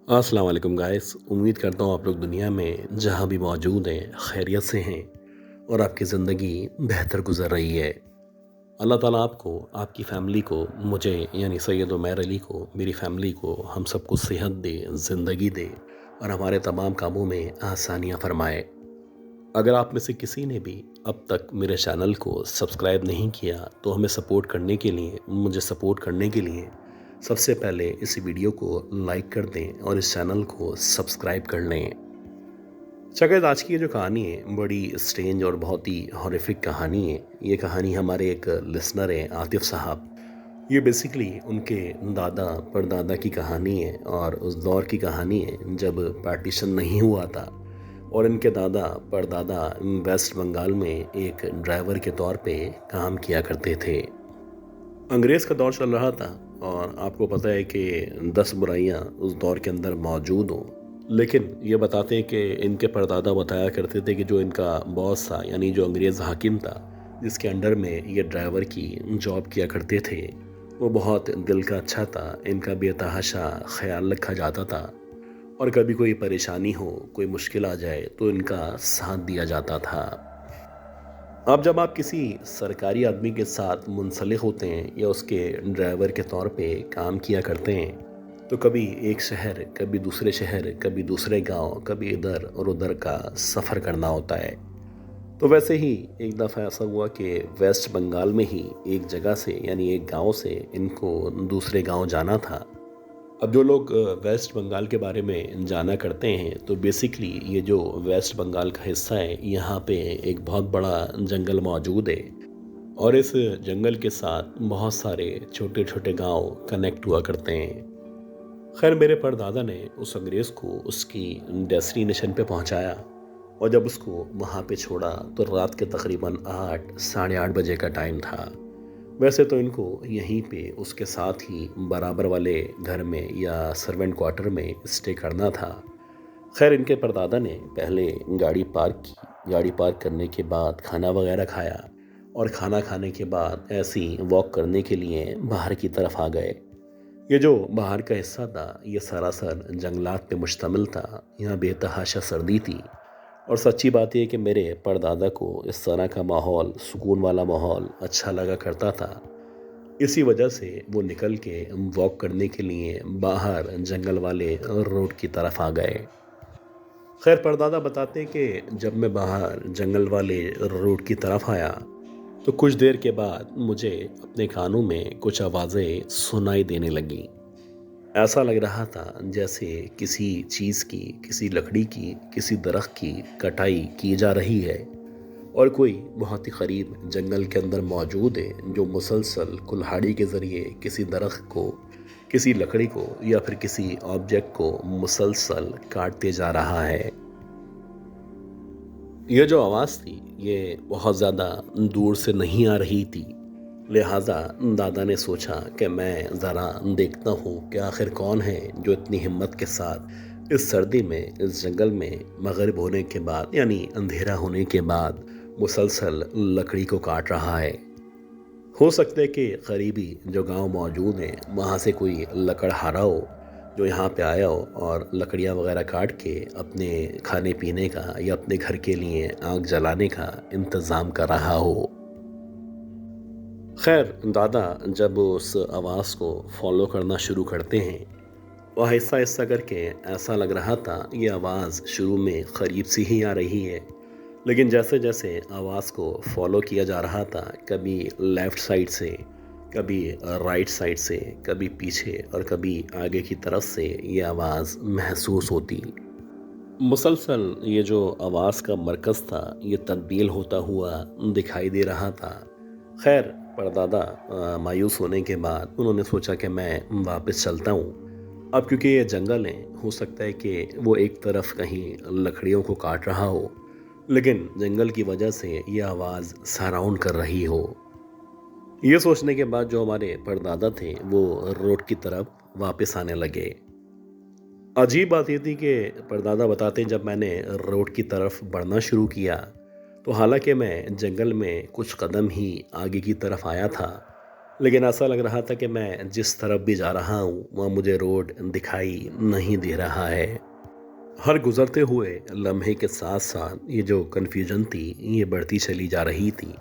अस्सलाम वालेकुम गाइस। उम्मीद करता हूँ आप लोग दुनिया में जहाँ भी मौजूद हैं खैरियत से हैं और आपकी ज़िंदगी बेहतर गुजर रही है। अल्लाह ताला आपको, आपकी फ़ैमिली को, मुझे यानी सैयद उमैर अली को, मेरी फ़ैमिली को, हम सबको सेहत दे, ज़िंदगी दे और हमारे तमाम कामों में आसानियाँ फ़रमाए। अगर आप में से किसी ने भी अब तक मेरे चैनल को सब्सक्राइब नहीं किया तो हमें सपोर्ट करने के लिए, मुझे सपोर्ट करने के लिए सबसे पहले इस वीडियो को लाइक कर दें और इस चैनल को सब्सक्राइब कर लें। शायद आज की ये जो कहानी है बड़ी स्ट्रेंज और बहुत ही हॉरिफिक कहानी है। ये कहानी हमारे एक लिसनर हैं आतिफ साहब। ये बेसिकली उनके दादा परदादा की कहानी है और उस दौर की कहानी है जब पार्टीशन नहीं हुआ था और इनके दादा परदादा वेस्ट बंगाल में एक ड्राइवर के तौर पे काम किया करते थे। अंग्रेज़ का दौर चल रहा था और आपको पता है कि 10 बुराइयां उस दौर के अंदर मौजूद हों। लेकिन ये बताते हैं कि इनके परदादा बताया करते थे कि जो इनका बॉस था यानी जो अंग्रेज़ हाकिम था जिसके अंडर में ये ड्राइवर की जॉब किया करते थे, वो बहुत दिल का अच्छा था। इनका बेतहाशा ख्याल रखा जाता था और कभी कोई परेशानी हो, कोई मुश्किल आ जाए तो इनका साथ दिया जाता था। अब जब आप किसी सरकारी आदमी के साथ मुंसलिक होते हैं या उसके ड्राइवर के तौर पे काम किया करते हैं तो कभी एक शहर, कभी दूसरे शहर, कभी दूसरे गांव, कभी इधर और उधर का सफ़र करना होता है। तो वैसे ही एक दफ़ा ऐसा हुआ कि वेस्ट बंगाल में ही एक जगह से यानी एक गांव से इनको दूसरे गांव जाना था। अब जो लोग वेस्ट बंगाल के बारे में जाना करते हैं तो बेसिकली ये जो वेस्ट बंगाल का हिस्सा है यहाँ पे एक बहुत बड़ा जंगल मौजूद है और इस जंगल के साथ बहुत सारे छोटे छोटे गांव कनेक्ट हुआ करते हैं। खैर मेरे परदादा ने उस अंग्रेज़ को उसकी डेस्टिनेशन पे पहुंचाया और जब उसको वहाँ पे छोड़ा तो रात के तकरीबन 8 साढ़े 8 बजे का टाइम था। वैसे तो इनको यहीं पे उसके साथ ही बराबर वाले घर में या सर्वेंट क्वार्टर में स्टे करना था। खैर इनके परदादा ने पहले गाड़ी पार्क की। गाड़ी पार्क करने के बाद खाना वगैरह खाया और खाना खाने के बाद ऐसे ही वॉक करने के लिए बाहर की तरफ आ गए। ये जो बाहर का हिस्सा था ये सरासर जंगलात पे मुश्तमिल था। यहाँ बेतहाशा सर्दी थी और सच्ची बात यह है कि मेरे परदादा को इस तरह का माहौल, सुकून वाला माहौल अच्छा लगा करता था। इसी वजह से वो निकल के वॉक करने के लिए बाहर जंगल वाले रोड की तरफ आ गए। खैर परदादा बताते हैं कि जब मैं बाहर जंगल वाले रोड की तरफ आया तो कुछ देर के बाद मुझे अपने कानों में कुछ आवाज़ें सुनाई देने लगीं। ऐसा लग रहा था जैसे किसी चीज़ की, किसी लकड़ी की, किसी दरख्त की कटाई की जा रही है और कोई बहुत ही करीब जंगल के अंदर मौजूद है जो मुसलसल कुल्हाड़ी के ज़रिए किसी दरख्त को, किसी लकड़ी को या फिर किसी ऑब्जेक्ट को मुसलसल काटते जा रहा है। ये जो आवाज़ थी ये बहुत ज़्यादा दूर से नहीं आ रही थी। लिहाजा दादा ने सोचा कि मैं ज़रा देखता हूँ कि आखिर कौन है जो इतनी हिम्मत के साथ इस सर्दी में, इस जंगल में मगरिब होने के बाद यानी अंधेरा होने के बाद मुसलसल लकड़ी को काट रहा है। हो सकता है कि करीबी जो गांव मौजूद हैं वहाँ से कोई लकड़हारा हो जो यहाँ पे आया हो और लकड़ियाँ वगैरह काट के अपने खाने पीने का या अपने घर के लिए आग जलाने का इंतज़ाम कर रहा हो। खैर दादा जब उस आवाज़ को फॉलो करना शुरू करते हैं तो आहिस्ता आहिस्ता करके ऐसा लग रहा था ये आवाज़ शुरू में करीब से ही आ रही है, लेकिन जैसे जैसे आवाज़ को फॉलो किया जा रहा था कभी लेफ़्ट साइड से, कभी राइट साइड से, कभी पीछे और कभी आगे की तरफ से ये आवाज़ महसूस होती। मुसलसल ये जो आवाज़ का मरकज़ था ये तब्दील होता हुआ दिखाई दे रहा था। खैर परदादा मायूस होने के बाद उन्होंने सोचा कि मैं वापस चलता हूँ। अब क्योंकि ये जंगल है हो सकता है कि वो एक तरफ कहीं लकड़ियों को काट रहा हो लेकिन जंगल की वजह से ये आवाज़ सराउंड कर रही हो। ये सोचने के बाद जो हमारे परदादा थे वो रोड की तरफ वापस आने लगे। अजीब बात ये थी कि परदादा बताते हैं जब मैंने रोड की तरफ बढ़ना शुरू किया तो हालांकि मैं जंगल में कुछ कदम ही आगे की तरफ आया था लेकिन ऐसा लग रहा था कि मैं जिस तरफ भी जा रहा हूँ वहाँ मुझे रोड दिखाई नहीं दे रहा है। हर गुजरते हुए लम्हे के साथ साथ ये जो कन्फ्यूजन थी ये बढ़ती चली जा रही थी,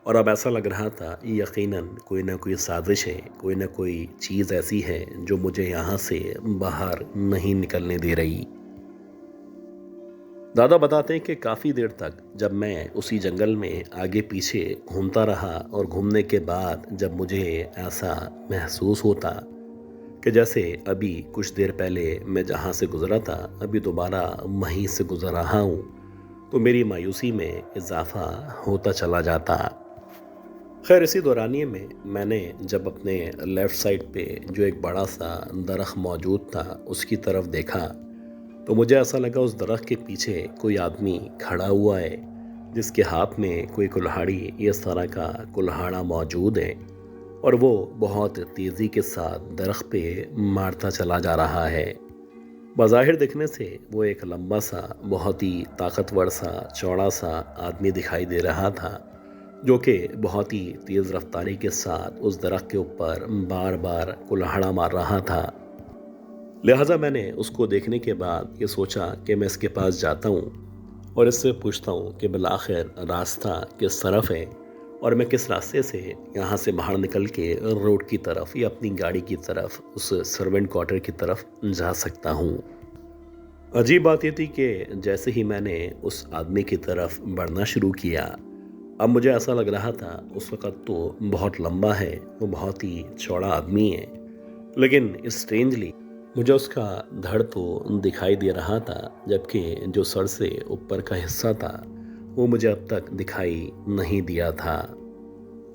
और अब ऐसा लग रहा था यकीनन कोई ना कोई साजिश है, कोई ना कोई चीज़ ऐसी है जो मुझे यहाँ से बाहर नहीं निकलने दे रही। दादा बताते हैं कि काफ़ी देर तक जब मैं उसी जंगल में आगे पीछे घूमता रहा और घूमने के बाद जब मुझे ऐसा महसूस होता कि जैसे अभी कुछ देर पहले मैं जहाँ से गुज़रा था अभी दोबारा वहीं से गुज़र रहा हूँ, तो मेरी मायूसी में इजाफ़ा होता चला जाता। खैर इसी दौरानिए में मैंने जब अपने लेफ़्ट साइड पे जो एक बड़ा सा दरख्त मौजूद था उसकी तरफ देखा, तो मुझे ऐसा लगा उस दरख्त के पीछे कोई आदमी खड़ा हुआ है जिसके हाथ में कोई कुल्हाड़ी इस तरह का कुल्हाड़ा मौजूद है, और वो बहुत तेज़ी के साथ दरख्त पे मारता चला जा रहा है। बज़ाहिर दिखने से वो एक लंबा सा बहुत ही ताकतवर सा चौड़ा सा आदमी दिखाई दे रहा था, जो कि बहुत ही तेज़ रफ्तारी के साथ उस दरख्त के ऊपर बार बार कुल्हाड़ा मार रहा था। लिहाजा मैंने उसको देखने के बाद ये सोचा कि मैं इसके पास जाता हूँ और इससे पूछता हूँ कि बिलाखिर रास्ता किस तरफ है और मैं किस रास्ते से यहाँ से बाहर निकल के रोड की तरफ या अपनी गाड़ी की तरफ उस सर्वेंट क्वार्टर की तरफ जा सकता हूँ। अजीब बात ये थी कि जैसे ही मैंने उस आदमी की तरफ बढ़ना शुरू किया, अब मुझे ऐसा लग रहा था उस वक़्त तो बहुत लंबा है, वो बहुत ही चौड़ा आदमी है, लेकिन स्ट्रेंजली मुझे उसका धड़ तो दिखाई दे रहा था, जबकि जो सर से ऊपर का हिस्सा था वो मुझे अब तक दिखाई नहीं दिया था।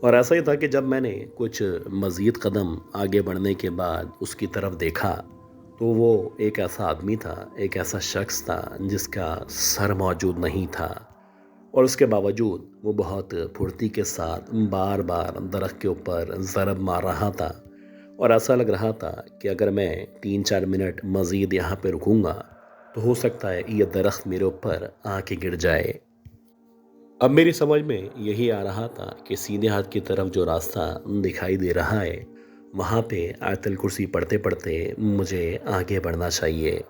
और ऐसा ही था कि जब मैंने कुछ मज़ीद कदम आगे बढ़ने के बाद उसकी तरफ देखा, तो वो एक ऐसा आदमी था, एक ऐसा शख्स था जिसका सर मौजूद नहीं था, और उसके बावजूद वो बहुत फुर्ती के साथ बार बार दरख्त के ऊपर ज़रब मार रहा था, और ऐसा लग रहा था कि अगर मैं 3-4 मिनट मज़ीद यहाँ पे रुकूंगा तो हो सकता है ये दरख्त मेरे ऊपर आके गिर जाए। अब मेरी समझ में यही आ रहा था कि सीधे हाथ की तरफ जो रास्ता दिखाई दे रहा है वहाँ पे आयतल कुर्सी पढ़ते पढ़ते मुझे आगे बढ़ना चाहिए।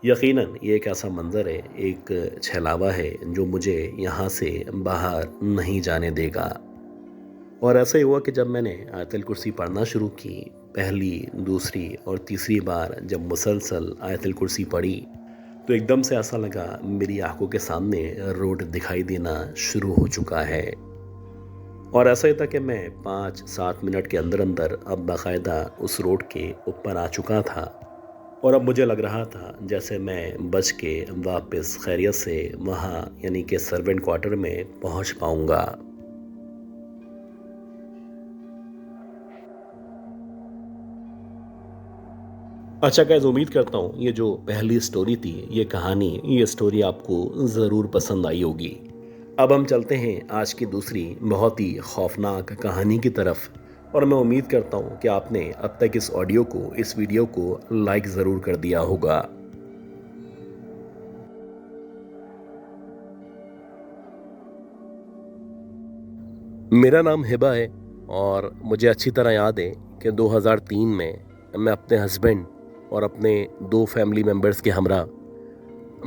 यकीनन ये एक ऐसा मंज़र है, एक छलावा है जो मुझे यहाँ से बाहर नहीं जाने देगा। और ऐसा ही हुआ कि जब मैंने आयतल कुर्सी पढ़ना शुरू की, पहली, दूसरी और तीसरी बार जब मुसलसल आयतल कुर्सी पढ़ी, तो एकदम से ऐसा लगा मेरी आंखों के सामने रोड दिखाई देना शुरू हो चुका है। और ऐसा ही था कि मैं 5-7 मिनट के अंदर अंदर अब बाकायदा उस रोड के ऊपर आ चुका था, और अब मुझे लग रहा था जैसे मैं बच के वापस खैरियत से वहाँ यानी कि सर्वेंट क्वार्टर में पहुँच पाऊँगा। अच्छा गाइस, उम्मीद करता हूँ ये जो पहली स्टोरी थी, ये कहानी, ये स्टोरी आपको ज़रूर पसंद आई होगी। अब हम चलते हैं आज की दूसरी बहुत ही खौफनाक कहानी की तरफ, और मैं उम्मीद करता हूँ कि आपने अब तक इस ऑडियो को, इस वीडियो को लाइक ज़रूर कर दिया होगा। मेरा नाम हिबा है, और मुझे अच्छी तरह याद है कि 2003 में मैं अपने हस्बैंड और अपने 2 फैमिली मेम्बर्स के हमरा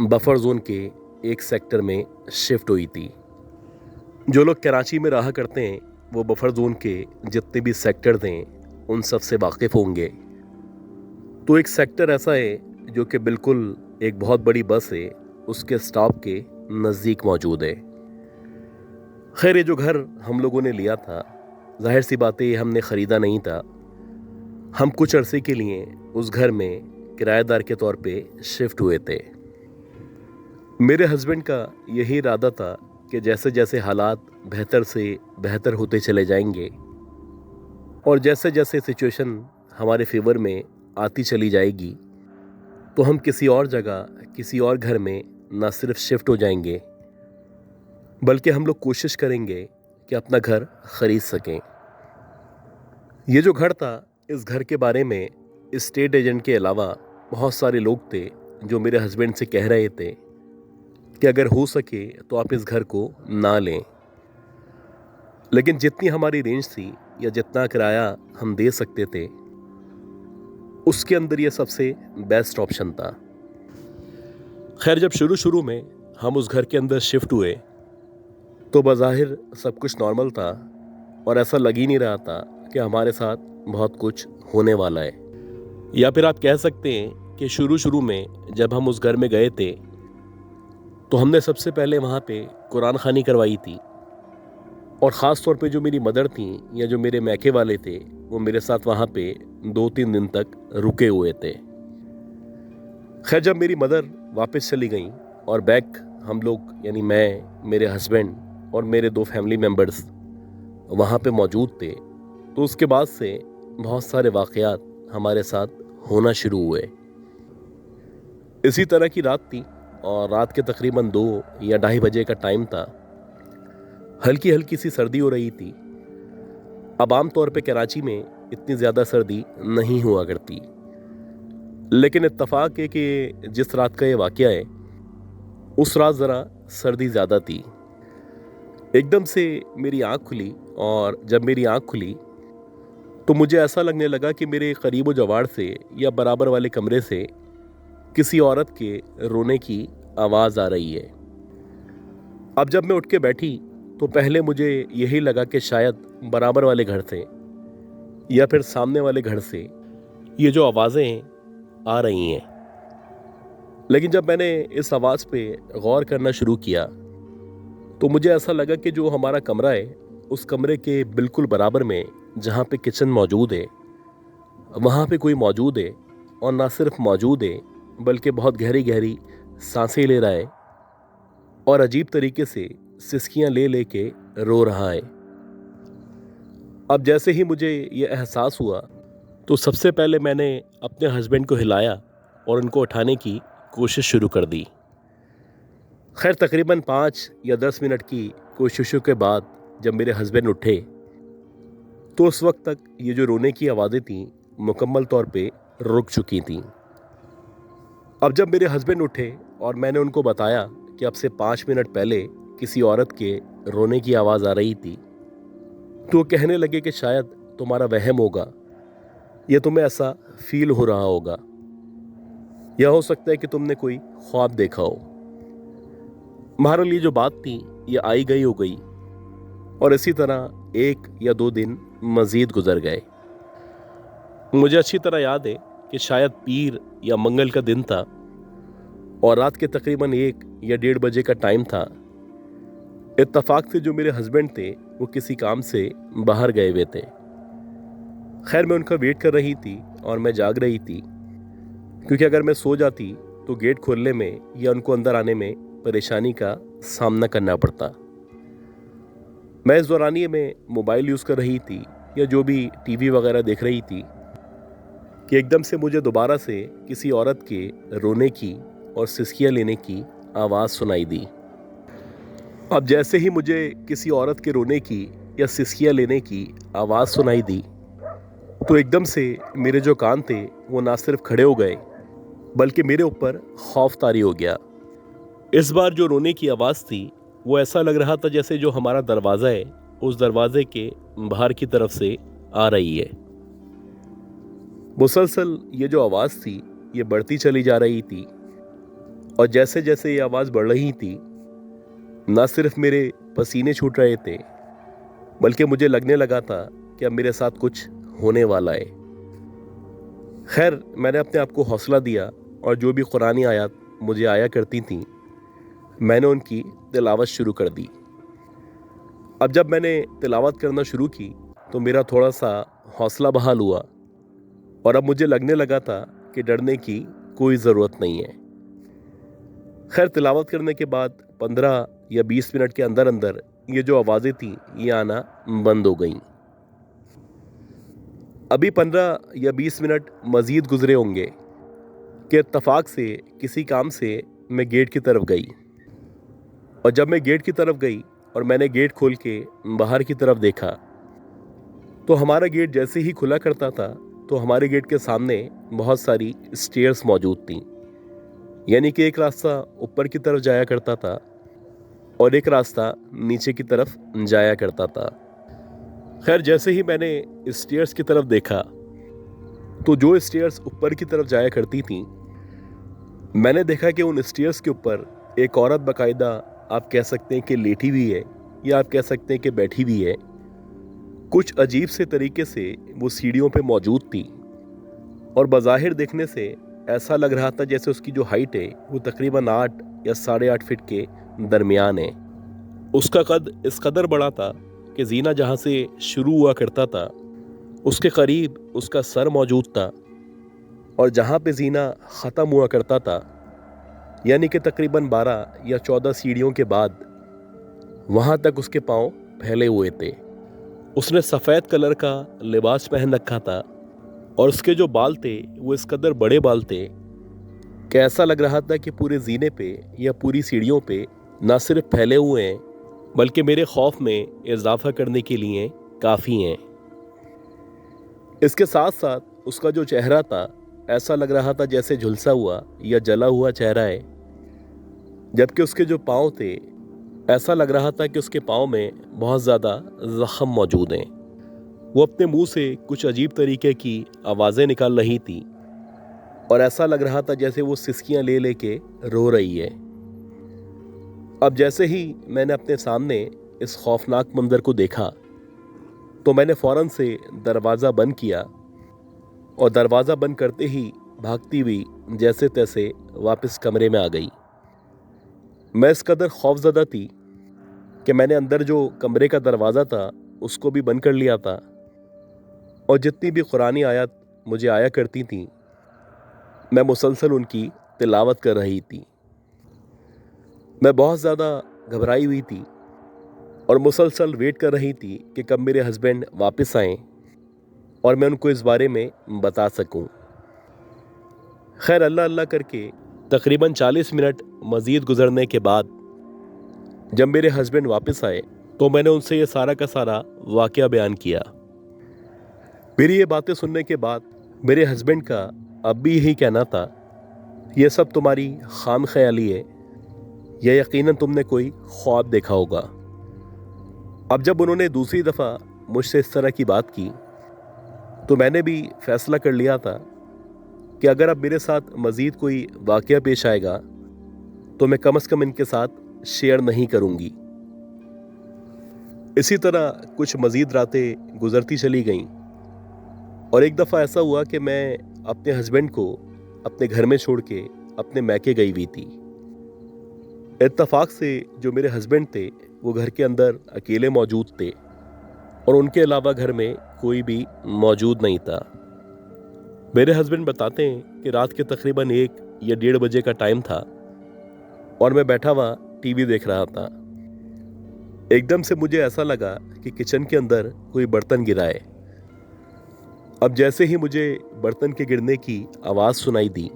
बफर जोन के एक सेक्टर में शिफ्ट हुई थी। जो लोग कराची में रहा करते हैं वो बफर जोन के जितने भी सेक्टर थे उन सब से वाकिफ़ होंगे। तो एक सेक्टर ऐसा है जो कि बिल्कुल एक बहुत बड़ी बस है उसके स्टॉप के नज़दीक मौजूद है। खैर ये जो घर हम लोगों ने लिया था, जाहिर सी बात है हमने ख़रीदा नहीं था। हम कुछ अरसे के लिए उस घर में किराएदार के तौर पे शिफ्ट हुए थे। मेरे हस्बैंड का यही इरादा था कि जैसे जैसे हालात बेहतर से बेहतर होते चले जाएंगे और जैसे जैसे सिचुएशन हमारे फेवर में आती चली जाएगी, तो हम किसी और जगह, किसी और घर में ना सिर्फ शिफ्ट हो जाएंगे, बल्कि हम लोग कोशिश करेंगे कि अपना घर ख़रीद सकें। ये जो घर था, इस घर के बारे में स्टेट एजेंट के अलावा बहुत सारे लोग थे जो मेरे हस्बैंड से कह रहे थे कि अगर हो सके तो आप इस घर को ना लें। लेकिन जितनी हमारी रेंज थी या जितना किराया हम दे सकते थे, उसके अंदर ये सबसे बेस्ट ऑप्शन था। खैर, जब शुरू शुरू में हम उस घर के अंदर शिफ्ट हुए तो बज़ाहिर सब कुछ नॉर्मल था और ऐसा लग ही नहीं रहा था कि हमारे साथ बहुत कुछ होने वाला है। या फिर आप कह सकते हैं कि शुरू शुरू में जब हम उस घर में गए थे तो हमने सबसे पहले वहाँ पे कुरान खानी करवाई थी, और ख़ास तौर पे जो मेरी मदर थी या जो मेरे मैके वाले थे वो मेरे साथ वहाँ पे 2-3 दिन तक रुके हुए थे। खैर, जब मेरी मदर वापस चली गई और बैक हम लोग यानी मैं, मेरे हस्बैंड और मेरे 2 फैमिली मेम्बर्स वहाँ पे मौजूद थे, तो उसके बाद से बहुत सारे वाक़यात हमारे साथ होना शुरू हुए। इसी तरह की रात थी और रात के तकरीबन 2 या 2:30 बजे का टाइम था। हल्की हल्की सी सर्दी हो रही थी। अब आम तौर पे कराची में इतनी ज़्यादा सर्दी नहीं हुआ करती, लेकिन इत्तफाक है कि जिस रात का ये वाक़या है उस रात ज़रा सर्दी ज़्यादा थी। एकदम से मेरी आँख खुली, और जब मेरी आँख खुली तो मुझे ऐसा लगने लगा कि मेरे करीब जवाड़ से या बराबर वाले कमरे से किसी औरत के रोने की आवाज़ आ रही है। अब जब मैं उठ के बैठी तो पहले मुझे यही लगा कि शायद बराबर वाले घर से या फिर सामने वाले घर से ये जो आवाज़ें आ रही हैं, लेकिन जब मैंने इस आवाज़ पे गौर करना शुरू किया तो मुझे ऐसा लगा कि जो हमारा कमरा है उस कमरे के बिल्कुल बराबर में जहाँ पे किचन मौजूद है वहाँ पे कोई मौजूद है, और ना सिर्फ मौजूद है बल्कि बहुत गहरी गहरी सांसें ले रहा है और अजीब तरीके से सिसकियाँ ले ले के रो रहा है। अब जैसे ही मुझे ये एहसास हुआ तो सबसे पहले मैंने अपने हस्बैंड को हिलाया और उनको उठाने की कोशिश शुरू कर दी। खैर, तकरीबन 5 या 10 मिनट की कोशिशों के बाद जब मेरे हस्बैंड उठे तो उस वक्त तक ये जो रोने की आवाज़ें थीं मुकम्मल तौर पे रुक चुकी थीं। अब जब मेरे हस्बैंड उठे और मैंने उनको बताया कि अब से 5 मिनट पहले किसी औरत के रोने की आवाज़ आ रही थी, तो वो कहने लगे कि शायद तुम्हारा वहम होगा या तुम्हें ऐसा फील हो रहा होगा, या हो सकता है कि तुमने कोई ख्वाब देखा हो। बहरहाल ये जो बात थी ये आई गई हो गई, और इसी तरह 1 या 2 दिन मज़ीद गुजर गए। मुझे अच्छी तरह याद है कि शायद पीर या मंगल का दिन था और रात के तकरीबन 1 या 1:30 बजे का टाइम था। इत्तफाक से जो मेरे हस्बैंड थे वो किसी काम से बाहर गए हुए थे। खैर, मैं उनका वेट कर रही थी और मैं जाग रही थी, क्योंकि अगर मैं सो जाती तो गेट खोलने में या उनको अंदर आने में परेशानी का सामना करना पड़ता। मैं इस दौरानिए में मोबाइल यूज़ कर रही थी या जो भी टीवी वगैरह देख रही थी कि एकदम से मुझे दोबारा से किसी औरत के रोने की और सिसकियाँ लेने की आवाज़ सुनाई दी। अब जैसे ही मुझे किसी औरत के रोने की या सिसकियाँ लेने की आवाज़ सुनाई दी तो एकदम से मेरे जो कान थे वो ना सिर्फ खड़े हो गए बल्कि मेरे ऊपर खौफ तारी हो गया। इस बार जो रोने की आवाज़ थी वो ऐसा लग रहा था जैसे जो हमारा दरवाज़ा है उस दरवाजे के बाहर की तरफ से आ रही है। मुसलसल ये जो आवाज़ थी ये बढ़ती चली जा रही थी, और जैसे जैसे ये आवाज़ बढ़ रही थी ना सिर्फ मेरे पसीने छूट रहे थे बल्कि मुझे लगने लगा था कि अब मेरे साथ कुछ होने वाला है। खैर, मैंने अपने आप को हौसला दिया और जो भी कुरानी आयत मुझे आया करती थी मैंने उनकी तिलावत शुरू कर दी। अब जब मैंने तिलावत करना शुरू की तो मेरा थोड़ा सा हौसला बहाल हुआ और अब मुझे लगने लगा था कि डरने की कोई ज़रूरत नहीं है। खैर, तिलावत करने के बाद 15 या 20 मिनट के अंदर अंदर ये जो आवाज़ें थीं ये आना बंद हो गईं। अभी 15 या 20 मिनट मज़ीद गुजरे होंगे कि इत्तफाक से किसी काम से मैं गेट की तरफ गई, और जब मैं गेट की तरफ गई और मैंने गेट खोल के बाहर की तरफ देखा तो हमारा गेट जैसे ही खुला करता था तो हमारे गेट के सामने बहुत सारी स्टेयर्स मौजूद थीं, यानी कि एक रास्ता ऊपर की तरफ जाया करता था और एक रास्ता नीचे की तरफ जाया करता था। खैर जैसे ही मैंने स्टेयर्स की तरफ देखा तो जो स्टेयर्स ऊपर की तरफ जाया करती थी, मैंने देखा कि उन स्टेयर्स के ऊपर एक औरत बाकायदा आप कह सकते हैं कि लेटी हुई है, या आप कह सकते हैं कि बैठी हुई है। कुछ अजीब से तरीके से वो सीढ़ियों पे मौजूद थी और बज़ाहिर देखने से ऐसा लग रहा था जैसे उसकी जो हाइट है वो तकरीबन 8 या 8.5 फीट के दरमियान है। उसका कद इस कदर बड़ा था कि जीना जहाँ से शुरू हुआ करता था उसके करीब उसका सर मौजूद था, और जहाँ पे जीना ख़त्म हुआ करता था यानी कि तकरीबन 12 या 14 सीढ़ियों के बाद वहाँ तक उसके पाँव फैले हुए थे। उसने सफ़ेद कलर का लिबास पहन रखा था और उसके जो बाल थे वो इस कदर बड़े बाल थे कि ऐसा लग रहा था कि पूरे जीने पे या पूरी सीढ़ियों पे ना सिर्फ फैले हुए हैं बल्कि मेरे खौफ में इजाफा करने के लिए काफ़ी हैं। इसके साथ साथ उसका जो चेहरा था ऐसा लग रहा था जैसे झुलसा हुआ या जला हुआ चेहरा है, जबकि उसके जो पाँव थे ऐसा लग रहा था कि उसके पाँव में बहुत ज़्यादा ज़ख्म मौजूद हैं। वो अपने मुंह से कुछ अजीब तरीके की आवाज़ें निकाल रही थी और ऐसा लग रहा था जैसे वो सिसकियाँ ले लेके रो रही है। अब जैसे ही मैंने अपने सामने इस खौफनाक मंजर को देखा तो मैंने फ़ौरन से दरवाज़ा बंद किया और दरवाज़ा बंद करते ही भागती हुई जैसे तैसे वापस कमरे में आ गई। मैं इस कदर खौफज़दा थी कि मैंने अंदर जो कमरे का दरवाज़ा था उसको भी बंद कर लिया था, और जितनी भी कुरानी आयत मुझे आया करती थी मैं मुसलसल उनकी तिलावत कर रही थी। मैं बहुत ज़्यादा घबराई हुई थी और मुसलसल वेट कर रही थी कि कब मेरे हस्बैंड वापस आएं और मैं उनको इस बारे में बता सकूं। खैर अल्लाह अल्लाह करके तकरीबन 40 मिनट मज़ीद गुजरने के बाद जब मेरे हस्बैंड वापस आए तो मैंने उनसे ये सारा का सारा वाक़या बयान किया। मेरी ये बातें सुनने के बाद मेरे हस्बैंड का अब भी यही कहना था, ये सब तुम्हारी खाम ख्याली है, यह यकीनन तुमने कोई ख्वाब देखा होगा। अब जब उन्होंने दूसरी दफ़ा मुझसे इस तरह की बात की तो मैंने भी फ़ैसला कर लिया था कि अगर अब मेरे साथ मज़ीद कोई वाक़या पेश आएगा तो मैं कम से कम इनके साथ शेयर नहीं करूँगी। इसी तरह कुछ मज़ीद रातें गुजरती चली गईं और एक दफ़ा ऐसा हुआ कि मैं अपने हस्बैंड को अपने घर में छोड़ के अपने मैके गई हुई थी। इत्तफाक से जो मेरे हस्बैंड थे वो घर के अंदर अकेले मौजूद थे और उनके अलावा घर में कोई भी मौजूद नहीं था। मेरे हस्बैंड बताते हैं कि रात के तकरीबन 1 या 1:30 बजे का टाइम था और मैं बैठा हुआ टीवी देख रहा था। एकदम से मुझे ऐसा लगा कि किचन के अंदर कोई बर्तन गिरा है। अब जैसे ही मुझे बर्तन के गिरने की आवाज़ सुनाई दी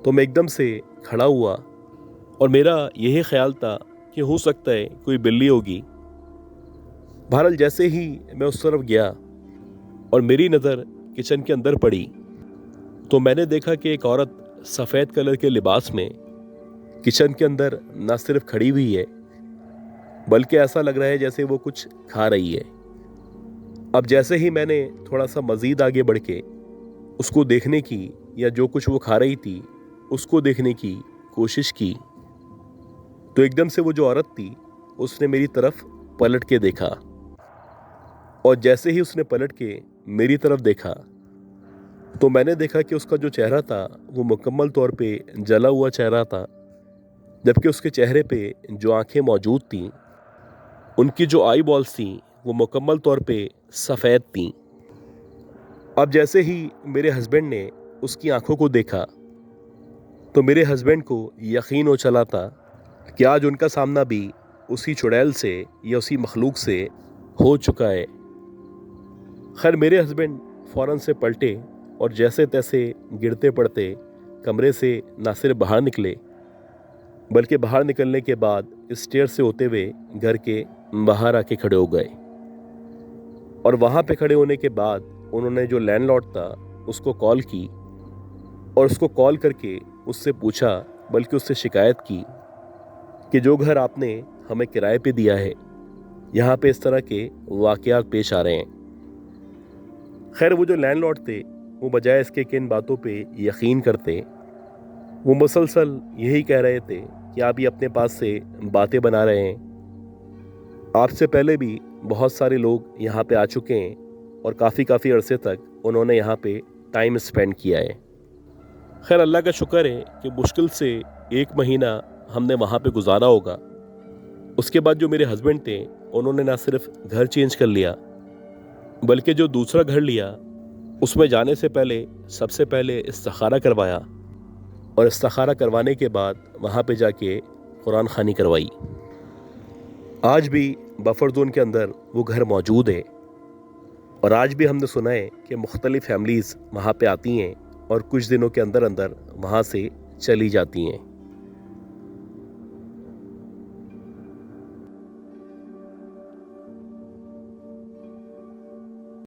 तो मैं एकदम से खड़ा हुआ और मेरा यही ख्याल था कि हो सकता है कोई बिल्ली होगी। बहरहाल जैसे ही मैं उस तरफ गया और मेरी नज़र किचन के अंदर पड़ी तो मैंने देखा कि एक औरत सफ़ेद कलर के लिबास में किचन के अंदर न सिर्फ खड़ी हुई है बल्कि ऐसा लग रहा है जैसे वो कुछ खा रही है। अब जैसे ही मैंने थोड़ा सा मज़ीद आगे बढ़ के उसको देखने की या जो कुछ वो खा रही थी उसको देखने की कोशिश की तो एकदम से वो जो औरत थी उसने मेरी तरफ पलट के देखा, और जैसे ही उसने पलट के मेरी तरफ देखा तो मैंने देखा कि उसका जो चेहरा था वो मुकम्मल तौर पे जला हुआ चेहरा था, जबकि उसके चेहरे पे जो आंखें मौजूद थीं उनकी जो आई बॉल्स थीं वो मुकम्मल तौर पे सफ़ेद थीं। अब जैसे ही मेरे हस्बैंड ने उसकी आंखों को देखा तो मेरे हस्बैंड को यकीन हो चला था कि आज उनका सामना भी उसी चुड़ैल से या उसी मखलूक से हो चुका है। खैर मेरे हस्बैंड फ़ौरन से पलटे और जैसे तैसे गिरते पड़ते कमरे से ना सिर्फ बाहर निकले बल्कि बाहर निकलने के बाद स्टेयर से होते हुए घर के बाहर आके खड़े हो गए, और वहाँ पे खड़े होने के बाद उन्होंने जो लैंडलॉर्ड था उसको कॉल की और उसको कॉल करके उससे पूछा, बल्कि उससे शिकायत की कि जो घर आपने हमें किराए पे दिया है यहाँ पे इस तरह के वाक़यात पेश आ रहे हैं। खैर वो जो लैंडलॉर्ड थे वो बजाय इसके कि इन बातों पे यकीन करते, वो मुसलसल यही कह रहे थे कि आप ये अपने पास से बातें बना रहे हैं। आपसे पहले भी बहुत सारे लोग यहाँ पे आ चुके हैं और काफ़ी अरसे तक उन्होंने यहाँ पे टाइम स्पेंड किया है। खैर अल्लाह का शुक्र है कि मुश्किल से 1 महीना हमने वहाँ पे गुजारा होगा। उसके बाद जो मेरे हस्बैंड थे उन्होंने ना सिर्फ घर चेंज कर लिया, बल्कि जो दूसरा घर लिया उसमें जाने से पहले सबसे पहले इस्तिखारा करवाया और इस्तिखारा करवाने के बाद वहाँ पे जाके कुरान ख़वानी करवाई। आज भी बफर जोन के अंदर वो घर मौजूद है और आज भी हमने सुना है कि मुख्तलिफ फैमिलीज़ वहाँ पे आती हैं और कुछ दिनों के अंदर अंदर वहाँ से चली जाती हैं।